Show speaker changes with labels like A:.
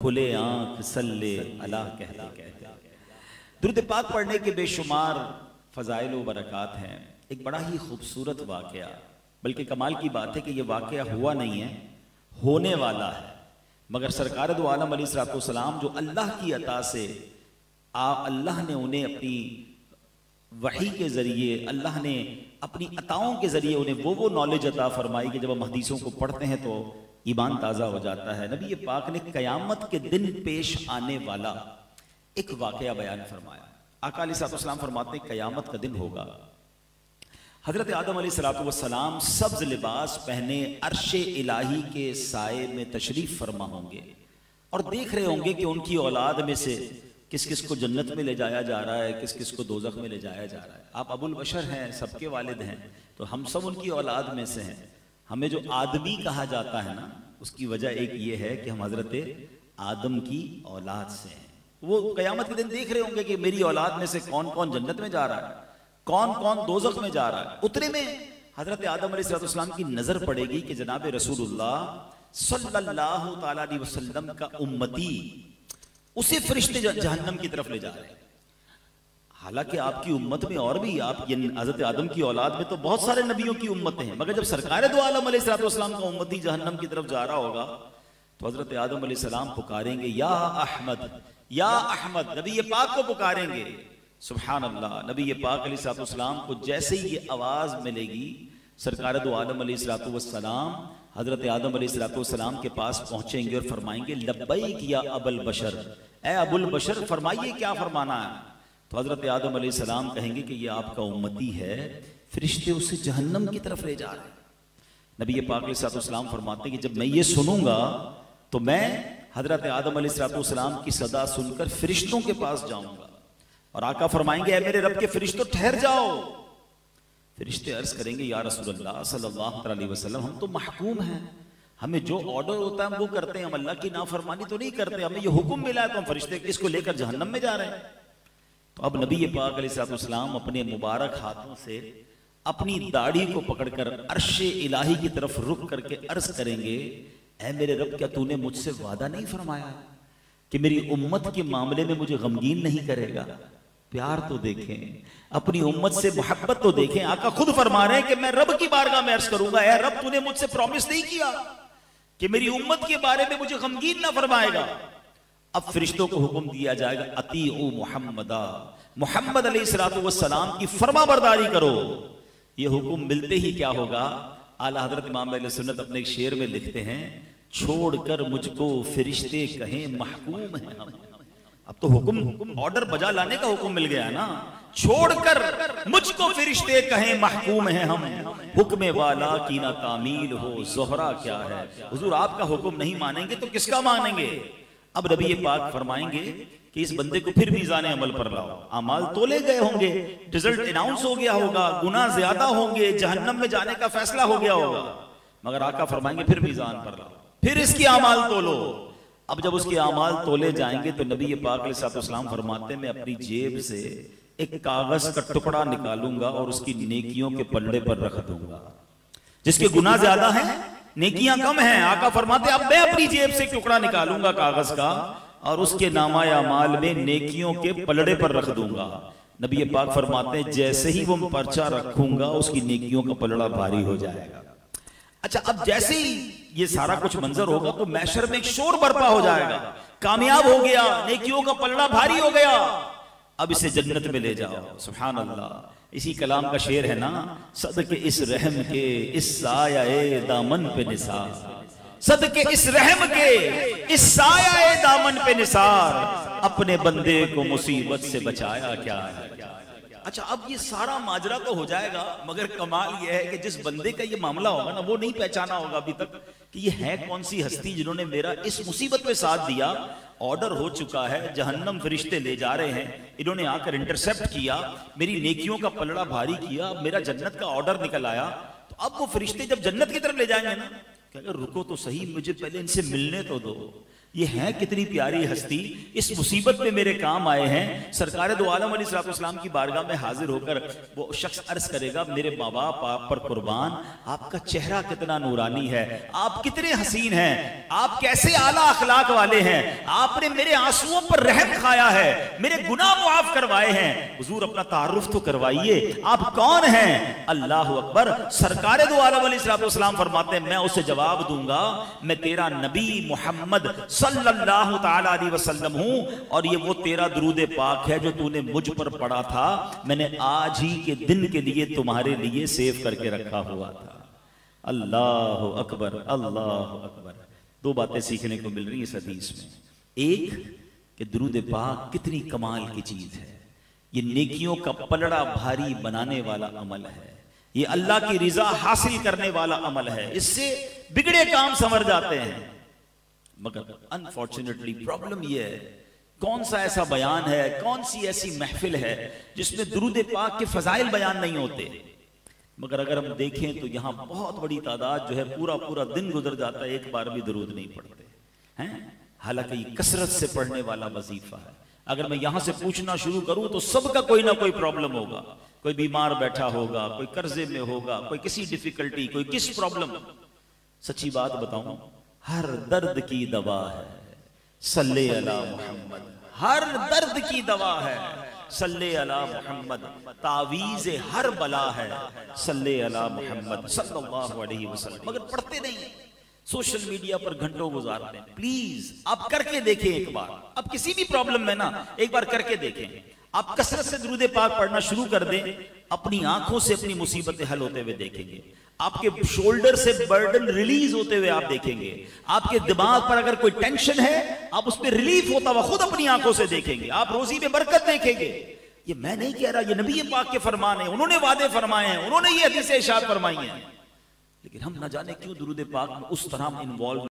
A: खुले आंख सल्ले अला कहते कहते दुरूद पाक पढ़ने के बेशुमार फ़ज़ाइल व बरक़ात हैं। एक बड़ा ही खूबसूरत वाक़या, बल्कि कमाल की बात है कि यह वाक़या हुआ नहीं है, होने वाला है। मगर सरकार दो आलम अलैहिस्सलाम जो अल्लाह की अता से अल्लाह ने उन्हें अपनी वही के ज़रिए, अल्लाह ने अपनी अताओं के ज़रिए उन्हें वो नॉलेज अता फरमाई कि जब हम हदीसों को पढ़ते हैं तो ईमान ताज़ा हो जाता है। नबी पाक ने क़यामत के दिन पेश आने वाला एक वाक़या बयान फरमाया। आका अलैहिस्सलाम फरमाते हैं क़यामत का दिन होगा, हज़रत आदम अलैहिस्सलाम सब्ज़ लिबास पहने अर्शे इलाही के साए में तशरीफ़ फरमा होंगे और देख रहे होंगे कि उनकी औलाद में से किस किस को जन्नत में ले जाया जा रहा है, किस किस को दोज़ख में ले जाया जा रहा है। आप अबुल बशर हैं, सबके वालिद हैं, तो हम सब उनकी औलाद में से हैं। हमें जो आदमी कहा जाता है ना, उसकी वजह एक ये है कि हम हज़रत आदम की औलाद से हैं। वो क़यामत के दिन देख रहे होंगे कि मेरी औलाद में से कौन कौन जन्नत में जा रहा है, कौन कौन दोज़ख में जा रहा है। उतने में हज़रत आदम अलैहिस्सलाम की नज़र पड़ेगी कि जनाब रसूलुल्लाह सल्लल्लाहु तआला अलैहि वसल्लम का उम्मती, उसे फरिश्ते जहन्नम की तरफ ले जा रहे हैं। हालांकि आपकी उम्मत में और भी, आप हज़रत आदम की औलाद में तो बहुत सारे नबियों की उम्मतें हैं, मगर जब सरकार दो आलम अलैहिस्सलाम का उम्मती जहन्नम की तरफ जा रहा होगा तो हज़रत आदम अलैहिस्सलाम पुकारेंगे या अहमद, या अहमद, नबी पाक को पुकारेंगे। सुभान अल्लाह। नबी पाक अलैहिस्सलाम को जैसे ही ये आवाज़ मिलेगी, सरकार दो आलम अलैहिस्सलाम हज़रत आदम अलैहिस्सलाम के पास पहुंचेंगे और फरमाएंगे लब्बैक या अबुल बशर, ए अबुल बशर फरमाइए क्या फरमाना है। तो हज़रत आदम अलैहिस्सलाम कहेंगे कि ये आपका उम्मती है, फरिश्ते उसे जहन्नम की तरफ ले जा रहे हैं। नबी पाक अलैहिस्सलाम फरमाते हैं कि जब मैं ये सुनूंगा तो मैं हज़रत आदम अलैहिस्सलाम की सदा सुनकर फरिश्तों के पास जाऊंगा और आका फरमाएंगे ऐ मेरे रब के फरिश्तों ठहर जाओ। फरिश्ते अर्ज करेंगे या रसूलल्लाह सल्लल्लाहु अलैहि वसल्लम, हम तो महकूम हैं, हमें जो ऑर्डर होता है हम वो करते हैं, हम अल्लाह की नाफरमानी तो नहीं करते, हमें ये हुक्म मिला है तो हम फरिश्ते इसको लेकर जहन्नम में जा रहे हैं। तो अब नबी पाक अलैहिस्सलाम अपने मुबारक हाथों से अपनी दाढ़ी को पकड़कर अर्शे इलाही की तरफ रुक करके अर्ज करेंगे ऐ मेरे रब, क्या तूने मुझसे वादा नहीं फरमाया कि मेरी उम्मत के मामले में मुझे गमगीन नहीं करेगा। प्यार तो देखें, अपनी उम्मत से मोहब्बत तो देखें। आका खुद फरमा रहे हैं कि मैं रब की बारगाह में अर्ज करूंगा, ऐ रब तूने मुझसे प्रॉमिस नहीं किया कि मेरी उम्मत के बारे में मुझे गमगीन ना फरमाएगा। अब फरिश्तों को हुक्म दिया जाएगा अतीउ मुहम्मदा, मोहम्मद अलैहिस्सलाम की फरमा बरदारी करो। ये हुक्म मिलते ही क्या होगा, आला हजरत इमाम अहले सुन्नत अपने एक शेर में लिखते हैं, छोड़कर मुझको फरिश्ते कहें महकूम है हम। अब तो हुक्म ऑर्डर बजा लाने का हुक्म मिल गया ना, छोड़कर मुझको फरिश्ते कहें महकूम है हम, हुक्म वाला की ना तामील हो ज़ोहरा क्या है। हुजूर आपका हुक्म नहीं मानेंगे तो किसका मानेंगे। अब नबी पाक फरमाएंगे कि इस बंदे को फिर मीज़ाने अमल पर लाओ। अमाल तोले गए होंगे, रिजल्ट अनाउंस हो गया होगा, गुनाह ज्यादा होंगे, जहन्नम में जाने का फैसला हो गया होगा, मगर आका फरमाएंगे फिर मीज़ान पर लाओ, फिर इसकी अमाल तोलो। अब जब उसके अमाल तोले जाएंगे तो नबी पाक अलैहिस्सलाम फरमाते हैं मैं अपनी जेब से एक कागज का टुकड़ा निकालूंगा और उसकी नेकियों के पल्ले पर रख दूंगा। जिसके गुनाह ज्यादा हैं, नेकियां कम हैं, आका फरमाते अब मैं अपनी जेब से टुकड़ा निकालूंगा कागज का और उसके नामाए अमाल में नेकियों के पलड़े पर रख दूंगा। नबी पाक फरमाते हैं जैसे ही वो पर्चा रखूंगा उसकी नेकियों का पलड़ा भारी हो जाएगा। अच्छा, अब जैसे ही ये सारा कुछ मंजर होगा तो मैशर में एक शोर बर्पा हो जाएगा, कामयाब हो गया, नेकियों का पलड़ा भारी हो गया, अब इसे जन्नत में ले जाओ। सुभान अल्लाह। इसी कलाम का शेर है ना, सदके इस रहम के इस साया दामन पे निसार, सदके इस रहम के इस साया दामन पे निसार, अपने बंदे को मुसीबत से बचाया क्या है। अच्छा, अब ये सारा माजरा तो हो जाएगा, मगर कमाल ये है कि जिस बंदे का ये मामला होगा ना, वो नहीं पहचाना होगा अभी तक कि ये है कौन सी हस्ती जिन्होंने मेरा इस मुसीबत में साथ दिया। ऑर्डर हो चुका है, जहन्नम फरिश्ते ले जा रहे हैं, इन्होंने आकर इंटरसेप्ट किया, मेरी नेकियों का पलड़ा भारी किया, मेरा जन्नत का ऑर्डर निकल आया। तो अब वो फरिश्ते जब जन्नत की तरफ ले जाएंगे ना, क्या रुको तो सही, मुझे पहले इनसे मिलने तो दो, ये है कितनी प्यारी हस्ती, इस मुसीबत में मेरे काम आए हैं। सरकार दो आलम अलैहिस्सलाम की बारगाह में हाजिर होकर वो शख्स अर्ज करेगा, मेरे माँ बाप आप पर कुर्बान, आपका चेहरा कितना नूरानी है, आप कितने हसीन हैं, आप कैसे आला अखलाक वाले हैं, आपने मेरे आंसुओं पर रहम खाया है, मेरे गुनाह मुआफ करवाए हैं। हुजूर अपना तारुफ तो करवाइए, आप कौन हैं? अल्लाह अकबर। सरकार दो आलम अलैहिस्सलाम फरमाते हैं, मैं उसे जवाब दूंगा, मैं तेरा नबी मोहम्मद सल्लल्लाहु ताला अलैहि वसल्लम हूं, और ये वो तेरा दुरूद पाक है जो तूने मुझ पर पढ़ा था, मैंने आज ही के दिन के लिए तुम्हारे लिए सेव करके रखा हुआ था। अल्लाह अकबर, अल्लाह अकबर। दो बातें सीखने को मिल रही है इस हदीस में। एक कि दुरूद पाक कितनी कमाल की चीज है, ये नेकियों का पलड़ा भारी बनाने वाला अमल है, ये अल्लाह की रिजा हासिल करने वाला अमल है, इससे बिगड़े काम संवर जाते हैं। मगर अनफॉर्चुनेटली प्रॉब्लम यह है, कौन सा ऐसा बयान है, कौन सी ऐसी महफिल है जिसमें दुरूद पाक के फजाइल बयान नहीं होते। मगर अगर हम देखें तो यहाँ बहुत बड़ी तादाद जो है पूरा पूरा दिन गुजर जाता है, एक बार भी दुरूद नहीं पढ़ते हैं। हालांकि ये कसरत से पढ़ने वाला वजीफा है। अगर मैं यहां से पूछना शुरू करूं तो सबका कोई ना कोई प्रॉब्लम होगा, कोई बीमार बैठा होगा, कोई कर्जे में होगा, कोई किसी डिफिकल्टी, कोई किस प्रॉब्लम। सच्ची बात बताऊं, हर दर्द की दवा है सल्ले अला मोहम्मद, हर दर्द की दवा है सल्ले अला मोहम्मद, तावीज़ हर बला है सल्ले अला मोहम्मद सल्लल्लाहु अलैहि वसल्लम। मगर पढ़ते नहीं, सोशल मीडिया पर घंटों गुजारते हैं। प्लीज आप करके देखें एक बार, आप किसी भी प्रॉब्लम में ना एक बार करके देखें। आप कसरत से दुरूद पाक पढ़ना शुरू कर दें, अपनी आंखों से अपनी मुसीबतें हल होते हुए देखेंगे, आपके शोल्डर से बर्डन रिलीज होते हुए आप देखेंगे, आपके दिमाग पर अगर कोई टेंशन है आप उस पर रिलीफ होता हुआ खुद अपनी आंखों से देखेंगे, आप रोजी में बरकत देखेंगे। ये मैं नहीं कह रहा, ये नबी पाक के फरमान है, उन्होंने वादे फरमाए हैं, उन्होंने ये हदीसें इरशाद फरमाई हैं। लेकिन हम न जाने क्यों दुरूद पाक में उस तरह इन्वॉल्व